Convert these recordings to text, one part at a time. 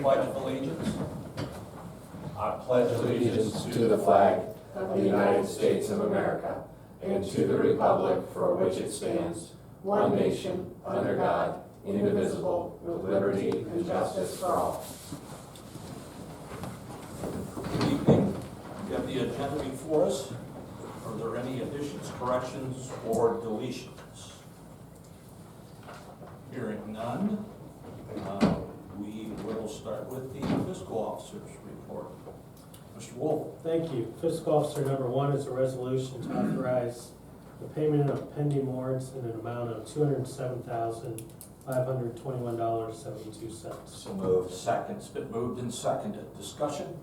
Pledge of allegiance. I pledge allegiance to the flag of the United States of America and to the republic for which it stands, one nation, under God, indivisible, with liberty and justice for all. Good evening. We have the agenda before us. Are there any additions, corrections, or deletions? Hearing none, we will start with the fiscal officer's report. Mr. Wolf. Thank you. Fiscal Officer number 1 is a resolution to authorize the payment of pending warrants in an amount of $207,521.72. So moved. Second. It's been moved and seconded. Discussion?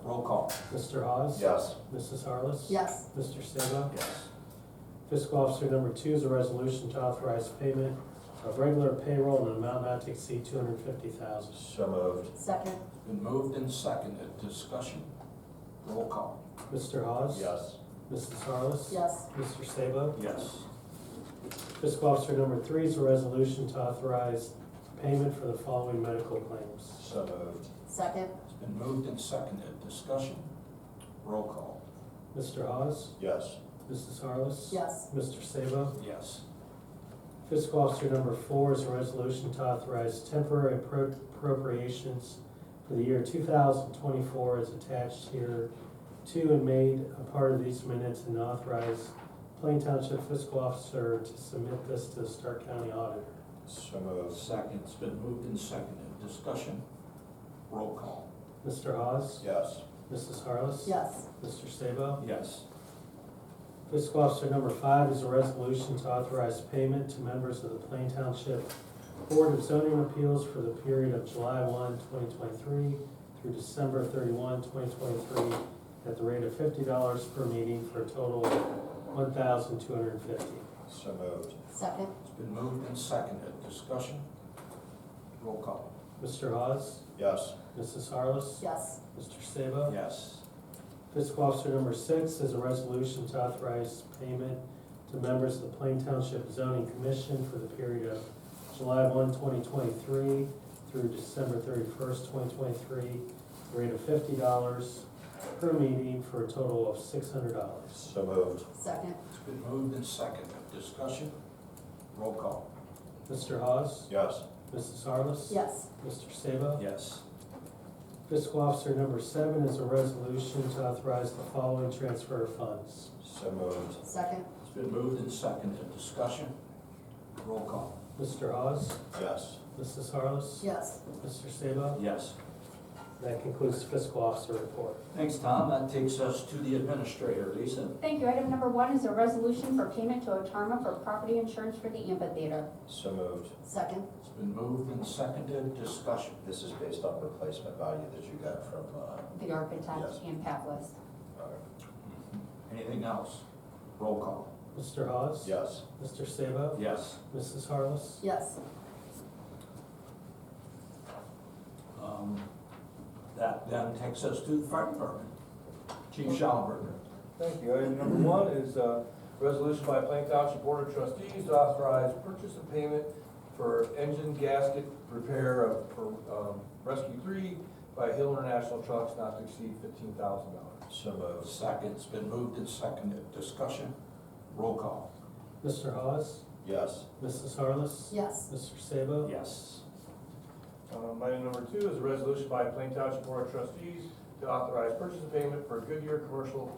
Roll call. Mr. Hawes? Yes. Mrs. Harless? Yes. Mr. Sabo? Yes. Fiscal Officer number 2 is a resolution to authorize payment of regular payroll in an amount not to exceed $250,000. So moved. Second. It's been moved and seconded. Discussion? Roll call. Mr. Hawes? Yes. Mrs. Harless? Yes. Mr. Sabo? Yes. Fiscal Officer number 3 is a resolution to authorize payment for the following medical claims. So moved. Second. It's been moved and seconded. Discussion? Roll call. Mr. Hawes? Yes. Mrs. Harless? Yes. Mr. Sabo? Yes. Fiscal Officer number 4 is a resolution to authorize temporary appropriations for the year 2024 as attached here to and made a part of these minutes, and authorize Plain Township Fiscal Officer to submit this to the Stark County Auditor. So moved. Second. It's been moved and seconded. Discussion? Roll call. Mr. Hawes? Yes. Mrs. Harless? Yes. Mr. Sabo? Yes. Fiscal Officer number 5 is a resolution to authorize payment to members of the Plain Township Board of Zoning Appeals for the period of July 1, 2023 through December 31, 2023 at the rate of $50 per meeting for a total of $1,250. So moved. Second. It's been moved and seconded. Discussion? Roll call. Mr. Hawes? Yes. Mrs. Harless? Yes. Mr. Sabo? Yes. Fiscal Officer number 6 is a resolution to authorize payment to members of the Plain Township Zoning Commission for the period of July 1, 2023 through December 31st, 2023, rate of $50 per meeting for a total of $600. So moved. Second. It's been moved and seconded. Discussion? Roll call. Mr. Hawes? Yes. Mrs. Harless? Yes. Mr. Sabo? Yes. Fiscal Officer number 7 is a resolution to authorize the following transfer of funds. So moved. Second. It's been moved and seconded. Discussion? Roll call. Mr. Hawes? Yes. Mrs. Harless? Yes. Mr. Sabo? Yes. That concludes the Fiscal Officer report. Thanks, Tom. That takes us to the administrator. Lisa? Thank you. Item number 1 is a resolution for payment to Otarma for property insurance for the amphitheater. So moved. Second. It's been moved and seconded. Discussion? This is based on replacement value that you got from, The architect Yes. and Pavlis. Anything else? Roll call. Mr. Hawes? yes. Mr. Sabo? Yes. Mrs. Harless? Yes. That then takes us to the fire department. Chief Schallenberger. Thank you. Item number 1 is a resolution by Plain Township Board of Trustees to authorize purchase and payment for engine gasket repair for Rescue 3 by Hill International Trucks not to exceed $15,000. So moved. Second. It's been moved and seconded. Discussion? Roll call. Mr. Hawes? Yes. Mrs. Harless? Yes. Mr. Sabo? Yes. Item number 2 is a resolution by Plain Township Board of Trustees to authorize purchase and payment for Goodyear Commercial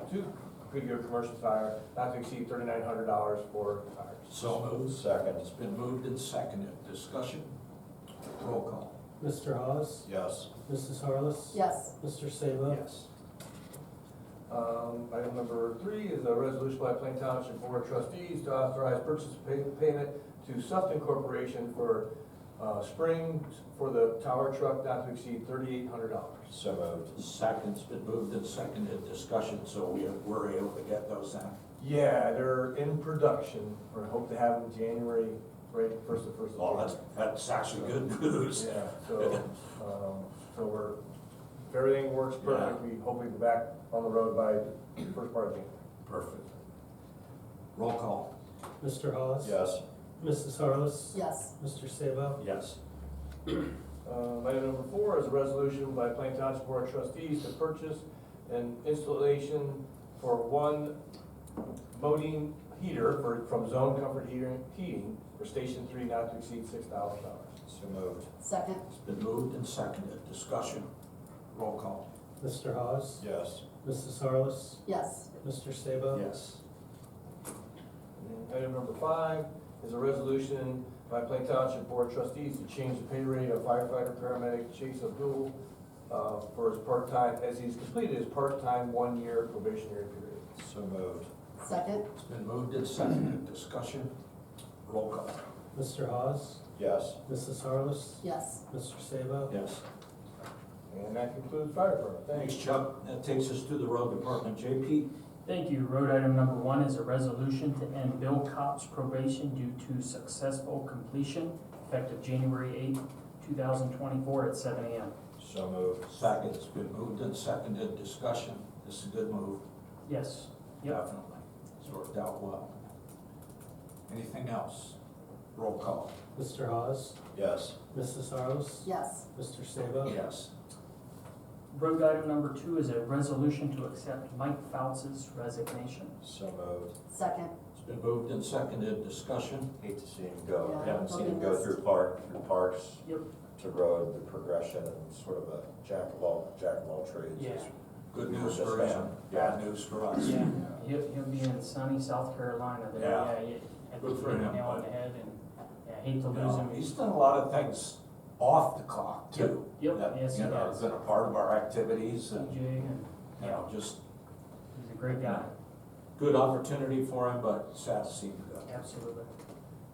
tire not to exceed $3,900 for tires. So moved. Second. It's been moved and seconded. Discussion? Roll call. Mr. Hawes? Yes. Mrs. Harless? Yes. Mr. Sabo? Yes. Item number 3 is a resolution by Plain Township Board of Trustees to authorize purchase and payment to Sufton Corporation for springs for the tower truck not to exceed $3,800. So moved. Second's been moved and seconded. Discussion, so we're able to get those in. Yeah, they're in production. We hope to have them January, right, first of Well, January. that's actually good news. Yeah, so we're, if everything works perfect, we hope we be back on the road by first part of January. Perfect. Roll call. Mr. Hawes? Yes. Mrs. Harless? Yes. Mr. Sabo? Yes. Item number 4 is a resolution by Plain Township Board of Trustees to purchase an installation for one modine heater from Zone Comfort Heating for Station 3 not to exceed $6,000. So moved. Second. It's been moved and seconded. Discussion. Roll call. Mr. Hawes? Yes. Mrs. Harless? Yes. Mr. Sabo? Yes. And item number 5 is a resolution by Plain Township Board of Trustees to change the pay rate of firefighter paramedic Chase Abdul for his part-time, as he's completed his part-time 1-year probationary period. So moved. Second. It's been moved and seconded. Discussion. Roll call. Mr. Hawes? Yes. Mrs. Harless? Yes. Mr. Sabo? Yes. And that concludes fire department. Thanks, Thanks. Chuck. That takes us to the road department. JP? Thank you. Road item number 1 is a resolution to end Bill Copp's probation due to successful completion effective January 8, 2024 at 7 a.m. So moved. Second. It's been moved and seconded. Discussion. This is a good move. Yes. Yep. Definitely. It's worked out well. Anything else? Roll call. Mr. Hawes? Yes. Mrs. Harless? Yes. Mr. Sabo? Yes. Road item number 2 is a resolution to accept Mike Fouts' resignation. So moved. Second. It's been moved and seconded. Discussion. Hate to see him go. Yeah, I haven't seen him he'll go be through parks Yep. to road, the progression and sort of a jack of all trades. Yeah. Good news Yes, for him. ma'am. Bad news for us. Yeah. He'll be in sunny South Carolina there. Yeah. I think Good for you hit the him, nail on but- the head, and yeah, I hate to You lose know, him. he's done a lot of things off the clock too. Yep. That, Yes, he you know, has. been a part of our activities and, TJ, and you know, just he's a great guy. good opportunity for him, but sad to see him go. Absolutely.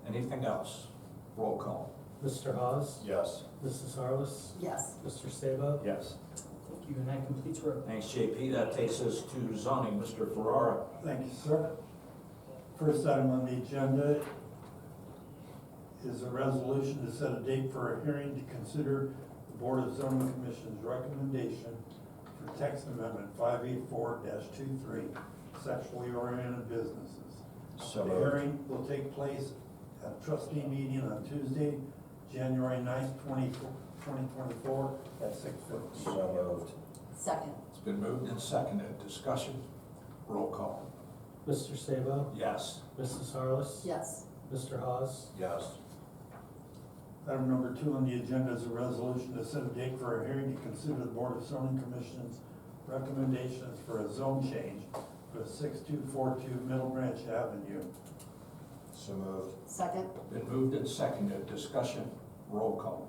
Anything else? Roll call. Mr. Hawes? Yes. Mrs. Harless? Yes. Mr. Sabo? Yes. Thank you, and that completes road. Thanks, JP. That takes us to zoning. Mr. Ferrara. Thank you, sir. First item on the agenda is a resolution to set a date for a hearing to consider the Board of Zoning Commission's recommendation for text amendment 584-23, sexually oriented businesses. So The moved. hearing will take place at trustee meeting on Tuesday, January 9th, 2024 at 6:50. So moved. Second. It's been moved and seconded. Discussion. Roll call. Mr. Sabo? Yes. Mrs. Harless? Yes. Mr. Hawes? Yes. Item number 2 on the agenda is a resolution to set a date for a hearing to consider the Board of Zoning Commission's recommendations for a zone change for 6242 Middle Branch Avenue. So moved. Second. Been moved and seconded. Discussion. Roll call.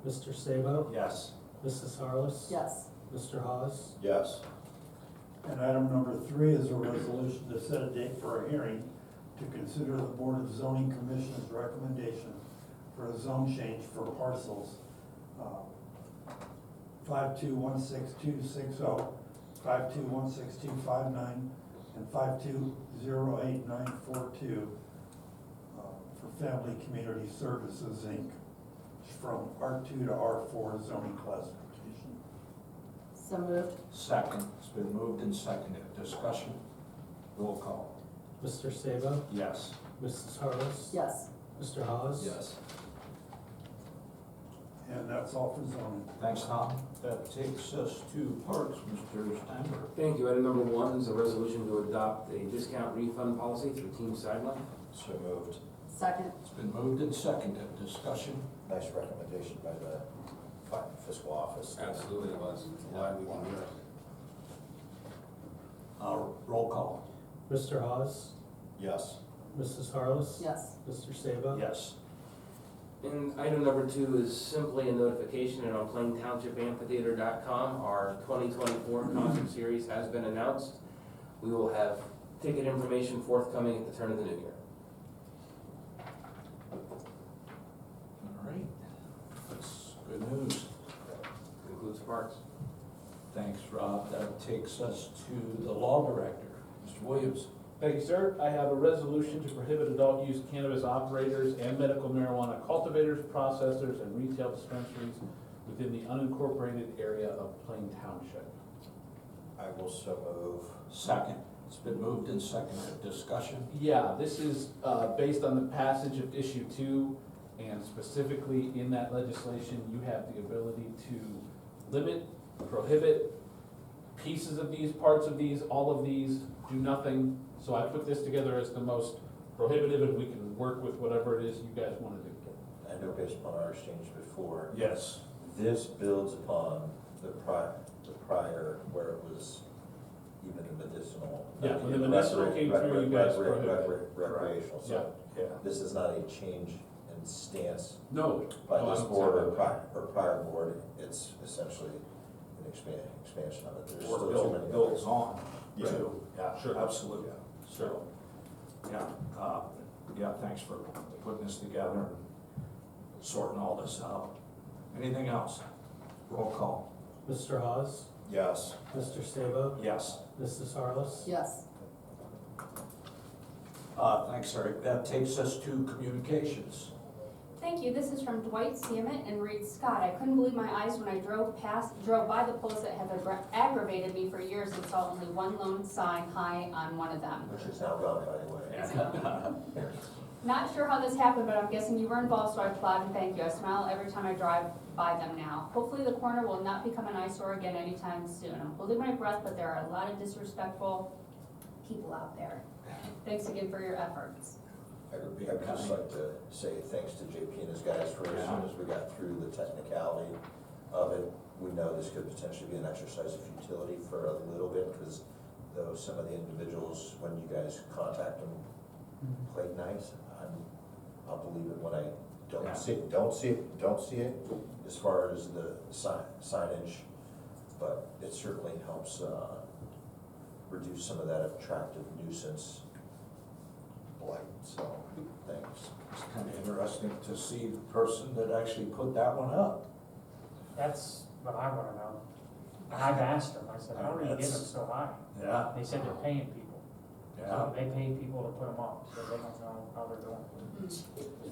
Mr. Sabo? Yes. Mrs. Harless? Yes. Mr. Hawes? Yes. And item number 3 is a resolution to set a date for a hearing to consider the Board of Zoning Commission's recommendation for a zone change for parcels 5216-260, 5216-259, and 5208-942 for Family Community Services, Inc., from R2 to R4 zoning classification. So moved. Second. It's been moved and seconded. Discussion. Roll call. Mr. Sabo? Yes. Mrs. Harless? Yes. Mr. Hawes? Yes. And that's all for zoning. Thanks, Tom. That takes us to parks, Mr. Steinberg. Thank you. Item number 1 is a resolution to adopt a discount refund policy through Team Sideline. So moved. Second. It's been moved and seconded. Discussion. Nice recommendation by the fiscal office. Absolutely, it was. Glad we can do it. Roll call. Mr. Hawes? Yes. Mrs. Harless? Yes. Mr. Sabo? Yes. And item number 2 is simply a notification, and on PlainTownshipAmphitheater.com, our 2024 concert series has been announced. We will have ticket information forthcoming at the turn of the new year. All right. That's good news. Concludes parks. Thanks, Rob. That takes us to the law director, Mr. Williams. Thank you, sir. I have a resolution to prohibit adult use cannabis operators and medical marijuana cultivators, processors, and retail dispensaries within the unincorporated area of Plain Township. I will so move. Second. It's been moved and seconded. Discussion. Yeah, this is based on the passage of issue 2 And specifically in that legislation, you have the ability to limit, prohibit pieces of these, parts of these, all of these, do nothing. So I put this together as the most prohibitive, and we can work with whatever it is you guys want to do. I know based upon our exchange before, Yes. this builds upon the prior where it was even a medicinal. Yeah, when the medicinal came through, you guys prohibited. Recreational, so Yeah. this is not a change in stance No. by no, I this don't board say or that. prior board, it's essentially an expansion of it. There's Or still too many builds others. on, Yeah. too. Yeah, Sure. absolutely. So, yeah, thanks for putting this together and sorting all this out. Anything else? Roll call. Mr. Hawes? Yes. Mr. Sabo? Yes. Mrs. Harless? Yes. Thanks, Eric. That takes us to communications. Thank you. This is from Dwight Samet and reads, Scott, I couldn't believe my eyes when I drove by the poles that have aggravated me for years and saw only one lone sign high on one of them. Which is now gone, by the way. Not sure how this happened, but I'm guessing you were involved, so I applaud and thank you. I smile every time I drive by them now. Hopefully the corner will not become an eyesore again anytime soon. I'm holding my breath, but there are a lot of disrespectful people out there. Thanks again for your efforts. I'd just like to say thanks to JP and his guys for as soon as we got through the technicality of it, we know this could potentially be an exercise of futility for a little bit, because though some of the individuals, when you guys contact them, played nice, I'll believe it when I don't see it, as far as the signage, but it certainly helps reduce some of that attractive nuisance blight, so thanks. It's kind of interesting to see the person that actually put that one up. That's what I wanna know. I've asked them, I said, how do you get them so high? Yeah, They said they're paying people. yeah. So they pay people to put them up, so they don't know how they're doing it.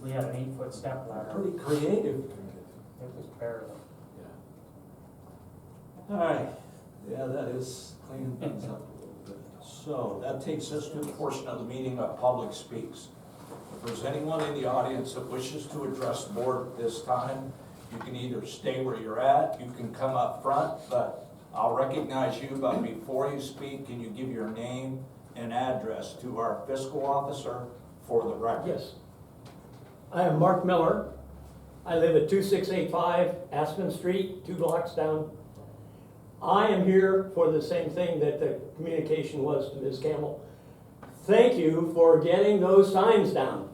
We had an 8-foot step ladder, Pretty creative. it was barely. All right, yeah, that is cleaning things up a little bit. So that takes us to the portion of the meeting of public speaks. If there's anyone in the audience that wishes to address the board at this time, you can either stay where you're at, you can come up front, but I'll recognize you, but before you speak, can you give your name and address to our fiscal officer for the record? Yes. I am Mark Miller. I live at 2685 Aspen Street, 2 blocks down. I am here for the same thing that the communication was to Ms. Campbell. Thank you for getting those signs down.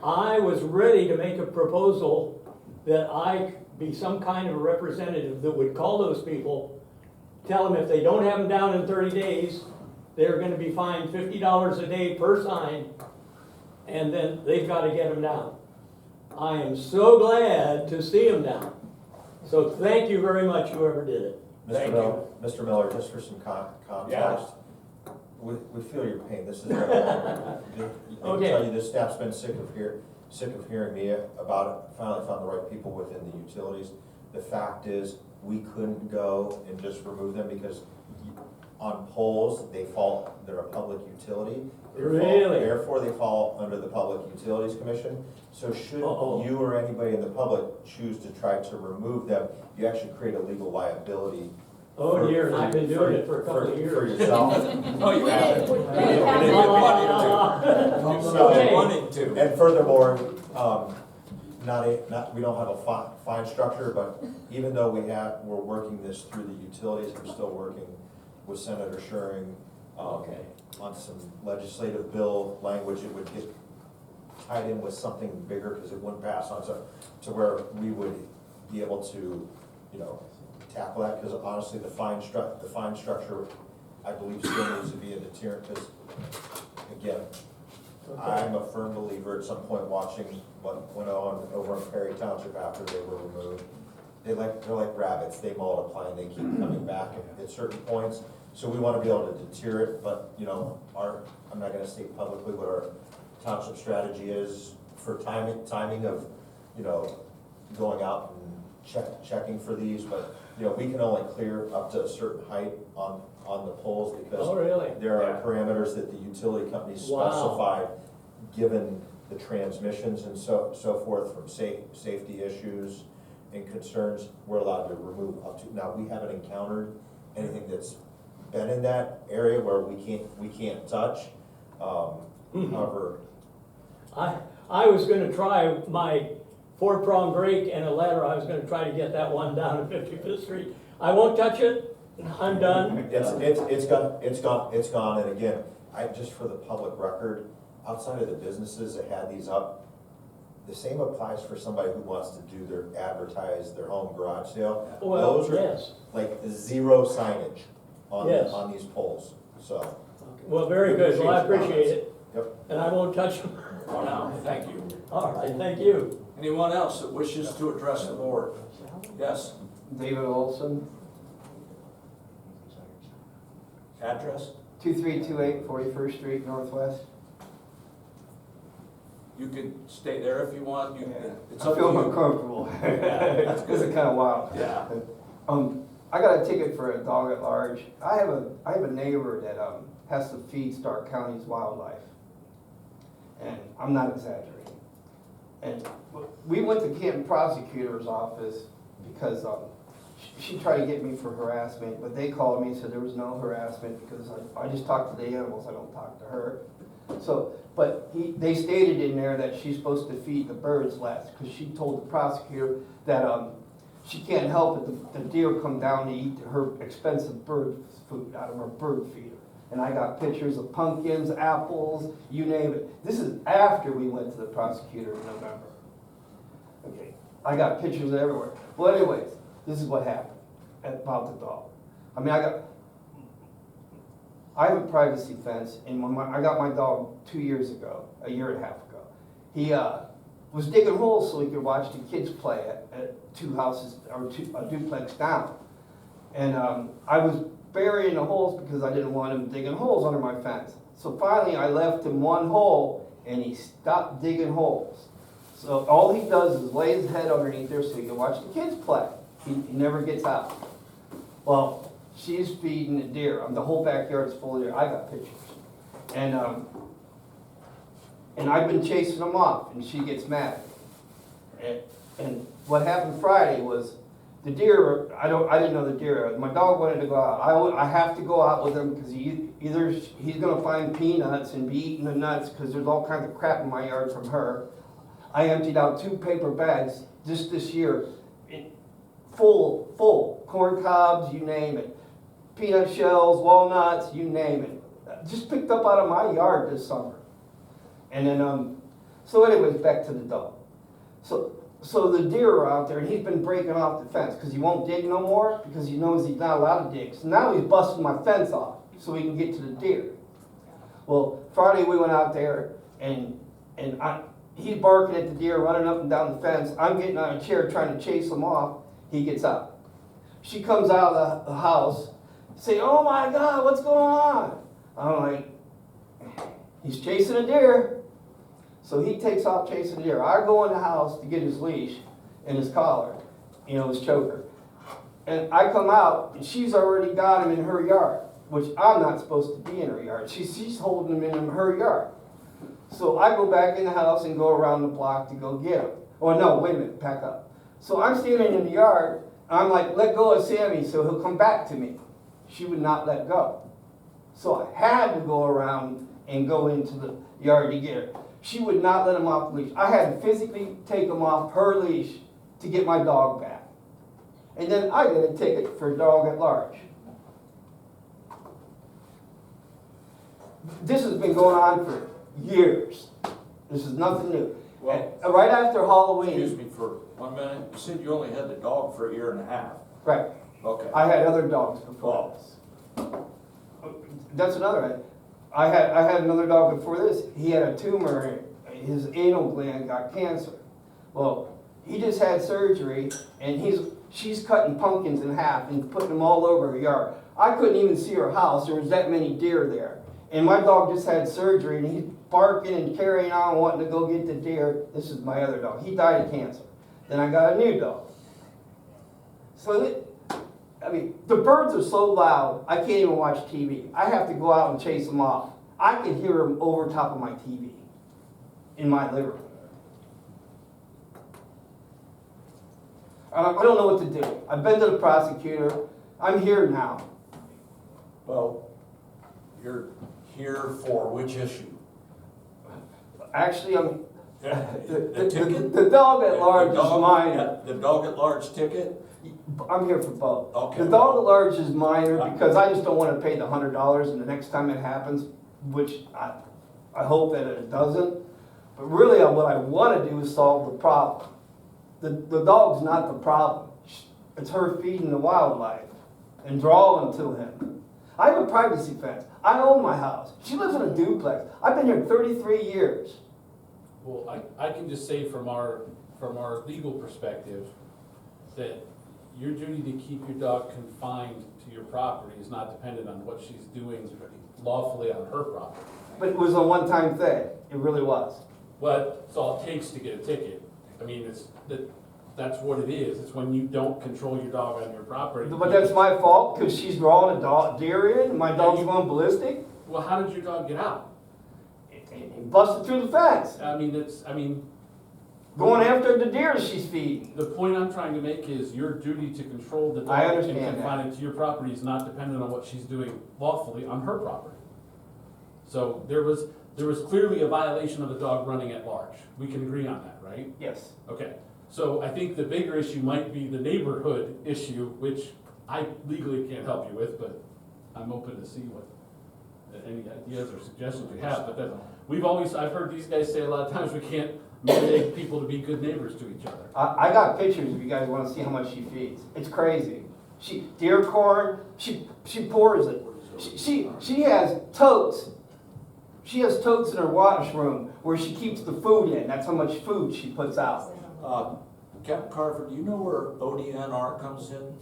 I was ready to make a proposal that I be some kind of a representative that would call those people, tell them if they don't have them down in 30 days, they're gonna be fined $50 a day per sign, and then they've gotta get them down. I am so glad to see them down. So thank you very much, whoever did it. Mr. Miller, just for some context, we feel your pain. This is, I can tell you, this staff's been sick of hearing me about it. Finally found the right people within the utilities. The fact is, we couldn't go and just remove them because on poles, they're a public utility. Really? Therefore, they fall under the Public Utilities Commission. So should you or anybody in the public choose to try to remove them, you actually create a legal liability. Oh dear, and I've been doing it for a couple of years. For yourself. No, you haven't. We You didn't wanted to. And furthermore, we don't have a fine structure, but even though we're working this through the utilities, we're still working with Senator Schuring on some legislative bill language. It would get tied in with something bigger because it wouldn't pass on to where we would be able to, tackle that. Because honestly, the fine structure, I believe, still needs to be a deterrent. Because again, I'm a firm believer at some point watching what went on over in Perry Township after they were removed. They're like rabbits, they multiply and they keep coming back at certain points. So we want to be able to deter it, but I'm not going to state publicly what our township strategy is for timing of, going out and checking for these, but we can only clear up to a certain height on the poles because Oh, really? there are parameters that the utility companies Wow. specified given the transmissions and so forth from safety issues and concerns, we're allowed to remove up to, now, we haven't encountered anything that's been in that area where we can't touch. However, I was gonna try my 4-prong brake and a ladder, I was gonna try to get that one down at 55th Street. I won't touch it, I'm done. it's gone, and again, just for the public record, outside of the businesses that had these up, the same applies for somebody who wants to do advertise their home garage sale. Well, Those are yes. like 0 signage Yes. on these poles, so. Well, very good, well, I appreciate it, Yep. and I won't touch them. No, thank you. All right, thank you. Anyone else that wishes to address the board? Yes, David Olson, address? 2328 41st Street Northwest. You can stay there if you want. It's I up to feel you. uncomfortable. That's This is kind of wild. Yeah. I got a ticket for a dog at large. I have a neighbor that has to feed Stark County's wildlife, and I'm not exaggerating. And we went to Canton prosecutor's office because she tried to get me for harassment, but they called me and said there was no harassment because I just talk to the animals, I don't talk to her. So, but they stated in there that she's supposed to feed the birds less because she told the prosecutor that she can't help it, the deer come down to eat her expensive bird food out of her bird feeder. And I got pictures of pumpkins, apples, you name it. This is after we went to the prosecutor in November. Okay, I got pictures everywhere. Well, anyways, this is what happened about the dog. I mean, I have a privacy fence, and when I got my dog 2 years ago, a year and a half ago, he was digging holes so he could watch the kids play at 2 houses, or a duplex down. And I was burying the holes because I didn't want him digging holes under my fence. So finally I left him 1 hole, and he stopped digging holes. So all he does is lay his head underneath there so he can watch the kids play. He never gets out. Well, she's feeding the deer. The whole backyard's full of deer. I got pictures. And I've been chasing them off, and she gets mad. And what happened Friday was the deer, I didn't know the deer. My dog wanted to go out. I have to go out with him because either he's going to find peanuts and be eating the nuts because there's all kinds of crap in my yard from her. I emptied out 2 paper bags just this year, full, corn cobs, you name it, peanut shells, walnuts, you name it. Just picked up out of my yard this summer. And then, so anyways, back to the dog. So the deer are out there, and he's been breaking off the fence because he won't dig no more because he knows he's not allowed to dig. So now he's busting my fence off so he can get to the deer. Well, Friday we went out there, and he's barking at the deer, running up and down the fence. I'm getting on a chair trying to chase him off. He gets out. She comes out of the house, saying, "Oh my God, what's going on?" I'm like, he's chasing a deer. So he takes off chasing a deer. I go in the house to get his leash and his collar, his choker. And I come out, and she's already got him in her yard, which I'm not supposed to be in her yard. She's holding him in her yard. So I go back in the house and go around the block to go get him. Oh no, wait a minute, back up. So I'm standing in the yard, I'm like, let go of Sammy so he'll come back to me. She would not let go. So I had to go around and go into the yard to get her. She would not let him off the leash. I had to physically take him off her leash to get my dog back. And then I got a ticket for a dog at large. This has been going on for years. This is nothing new. Well, Right after Halloween. Excuse me for 1 minute. You said you only had the dog for a year and a half. Right. Okay. I had other dogs before this. That's another one. I had another dog before this. He had a tumor. His anal gland got cancer. Well, he just had surgery, and she's cutting pumpkins in half and putting them all over her yard. I couldn't even see her house. There was that many deer there. And my dog just had surgery, and he's barking and carrying on, wanting to go get the deer. This is my other dog. He died of cancer. Then I got a new dog. So, the birds are so loud, I can't even watch TV. I have to go out and chase them off. I can hear them over top of my TV. in my living room. I don't know what to do. I've been to the prosecutor. I'm here now. Well, you're here for which issue? Actually, I'm, The ticket? the dog at large is mine. The dog at large ticket? I'm here for both. Okay. The dog at large is minor because I just don't want to pay the $100 and the next time it happens, which I hope that it doesn't. But really what I want to do is solve the problem. The dog's not the problem. It's her feeding the wildlife and drawing to him. I have a privacy fence. I own my house. She lives in a duplex. I've been here 33 years. Well, I can just say from our legal perspective, that your duty to keep your dog confined to your property is not dependent on what she's doing lawfully on her property. But it was a one-time thing. It really was. But it's all it takes to get a ticket. I mean, that's what it is. It's when you don't control your dog on your property. But that's my fault because she's drawing a deer in and my dog's going ballistic. Well, how did your dog get out? He busted through the fence. Going after the deer she's feeding. The point I'm trying to make is your duty to control the I dog and understand confine it to your property is not dependent on what she's doing lawfully on her property. So there was clearly a violation of the dog running at large. We can agree on that, right? Yes. Okay. So I think the bigger issue might be the neighborhood issue, which I legally can't help you with, but I'm open to see what any ideas or suggestions you have. But I've heard these guys say a lot of times we can't mandate people to be good neighbors to each other. I got pictures if you guys want to see how much she feeds. It's crazy. Deer corn, she pours it. She has totes. She has totes in her washroom where she keeps the food in. That's how much food she puts out. Captain Carver, do you know where ODNR comes in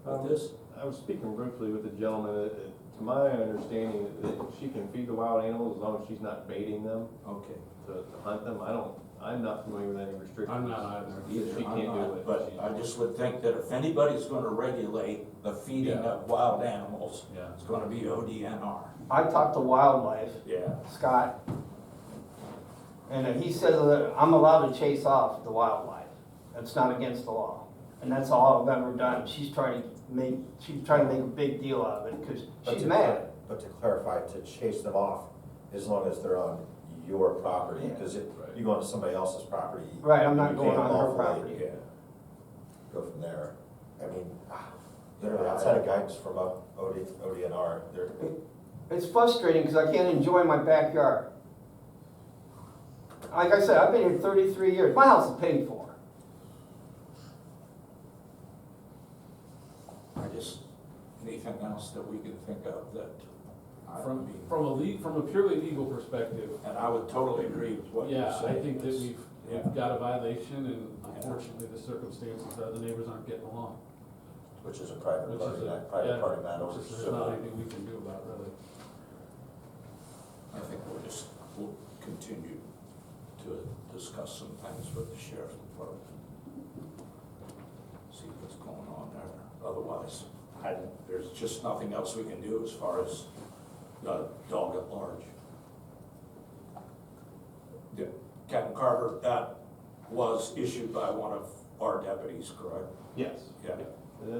with this? I was speaking briefly with the gentleman. To my understanding, that she can feed the wild animals as long as she's not baiting them Okay. to hunt them. I'm not familiar with any restrictions. I'm not either. She I'm can't do not, it. but I just would think that if anybody's gonna regulate the feeding of wild animals, Yeah. it's gonna be ODNR. I talked to wildlife, Yeah. Scott, and he says that I'm allowed to chase off the wildlife. That's not against the law. And that's all I've ever done. She's trying to make a big deal out of it because she's mad. But to clarify, to chase them off, as long as they're on your property, because if you go onto somebody else's property. Right, I'm not you going can't on her lawfully, property. Go from there. I mean, literally outside of guidance from ODNR, they're. It's frustrating because I can't enjoy my backyard. Like I said, I've been here 33 years. My house is paid for. Anything else that we can think of that I From mean, a purely legal perspective, and I would totally agree with what you're yeah, saying. I think that we've Yeah. got a violation, and unfortunately, the circumstances are the neighbors aren't getting along. Which is a private Which party, is not private party yeah, matter. which is, there's not anything we can do about it, really. I think we'll continue to discuss some things with the sheriff's department. See what's going on there. Otherwise, there's just nothing else we can do as far as the dog at large. Yeah. Captain Carver, that was issued by one of our deputies, correct? Yes. Yeah. And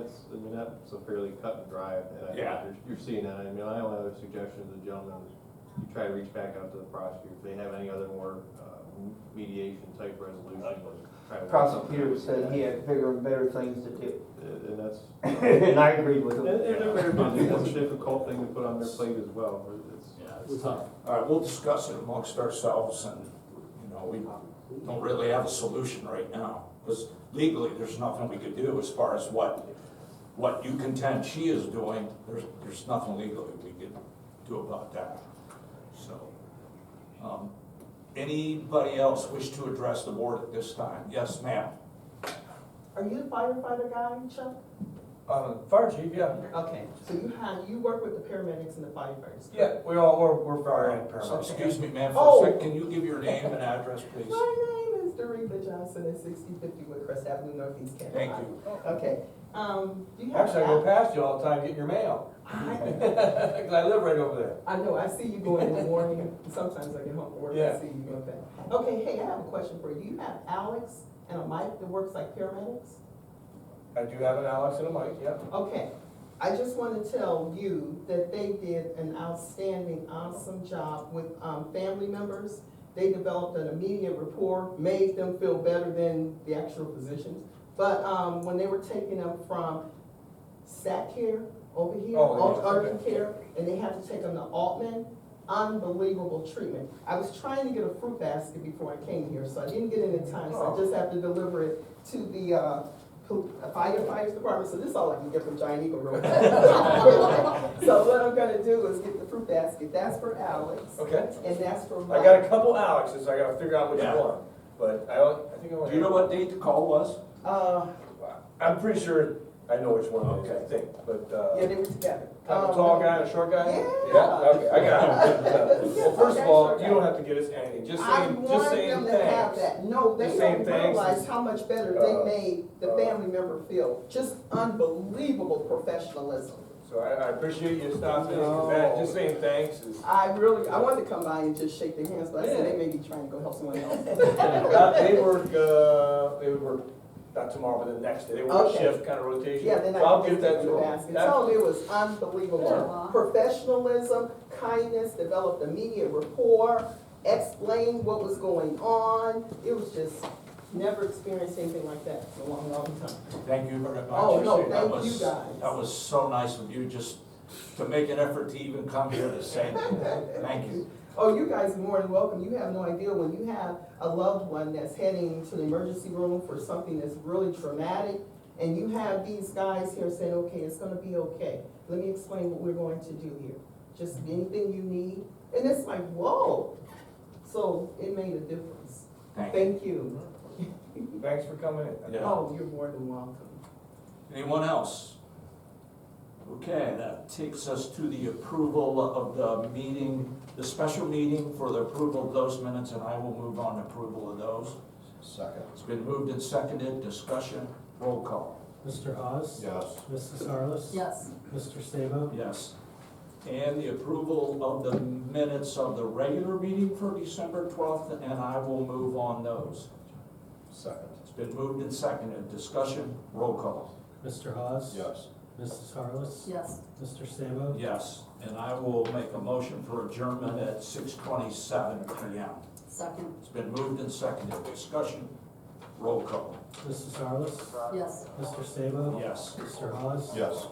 that's a fairly cut and dry, and I think Yeah. you're seeing that. I only have a suggestion to the gentleman, you try to reach back out to the prosecutor, if they have any other more mediation type resolution. Try to work something Prosecutor out. said he had bigger and better things to do. And that's, And I agreed with him. that's a difficult thing to put on their plate as well. Yeah, it's tough. All right, we'll discuss it amongst ourselves, and, we don't really have a solution right now, because legally, there's nothing we could do as far as what you contend she is doing. There's nothing legally we could do about that. So, anybody else wish to address the board at this time? Yes, ma'am. Are you the firefighter guy, Chuck? Fire chief, yeah. Okay, so you work with the paramedics and the firefighters? Yeah, we're fire and So, paramedics. excuse me, ma'am, Oh. for a sec, can you give your name and address, please? My name is Teresa Johnson at 6050 Woodcrest Avenue, Northeast Canton. Thank you. Okay, do you have? Actually, I go past you all the time getting your mail. Because I live right over there. I know, I see you going in the morning, sometimes I get home from work, I Yeah. see you go back. Okay, hey, I have a question for you. Do you have Alex and a Mike that works like paramedics? I do have an Alex and a Mike, yeah. Okay, I just want to tell you that they did an outstanding, awesome job with family members. They developed an immediate rapport, made them feel better than the actual physicians. But when they were taking them from SAC care over here, urgent care, and they had to take them to Altman, unbelievable treatment. I was trying to get a fruit basket before I came here, so I didn't get it in time, so I just have to deliver it to the firefighters department, so this is all I can get from Giant Eagle Road. So what I'm gonna do is get the fruit basket, that's for Alex, Okay. and that's for I Mike. got a couple Alexes, I gotta figure out which Yeah. one. But I think I want. Do you know what date the call was? I'm pretty sure I know which one it is, I think, but, Yeah, they were together. kind of a tall guy and a short guy? Yeah. Okay, I got it. Well, first of Okay, all, short you guy. don't have to get us anything, just I saying want them to have thanks. that. No, they Just saying don't thanks realize is, how much better they made the family member feel. Just unbelievable professionalism. So I appreciate you stopping in, 'cause that, just saying thanks is. I wanted to come by and just shake their hands, but I said they may be trying to go help someone else. They would work, not tomorrow, but the next day, they work a Okay. shift, kind of rotation. Yeah, then So I'll I get that to the them. basket. That- So it was unbelievable. Yeah. Professionalism, kindness, developed immediate rapport, explained what was going on. It was just, never experienced anything like that in a long, long time. Thank you very much. Oh, no, That thank was- you guys. That was so nice of you, just to make an effort to even come here to say that. Thank you. Oh, you guys are more than welcome. You have no idea when you have a loved one that's heading to the emergency room for something that's really traumatic, and you have these guys here saying, okay, it's gonna be okay. Let me explain what we're going to do here. Just anything you need. And it's like, whoa. So it made a difference. Thank you. Thanks for coming in. Yeah. Oh, you're more than welcome. Anyone else? Okay, that takes us to the approval of the meeting, the special meeting for the approval of those minutes, and I will move on to approval of those. Second. It's been moved and seconded, discussion, roll call. Mr. Hawes? Yes. Mrs. Harless? Yes. Mr. Sabo? Yes. And the approval of the minutes of the regular meeting for December 12th, and I will move on those. Second. It's been moved and seconded, discussion, roll call. Mr. Hawes? Yes. Mrs. Harless? Yes. Mr. Sabo? Yes, and I will make a motion for adjournment at 6:27 PM. Second. It's been moved and seconded, discussion, roll call. Mrs. Harless? Yes. Mr. Sabo? Yes. Mr. Hawes? Yes.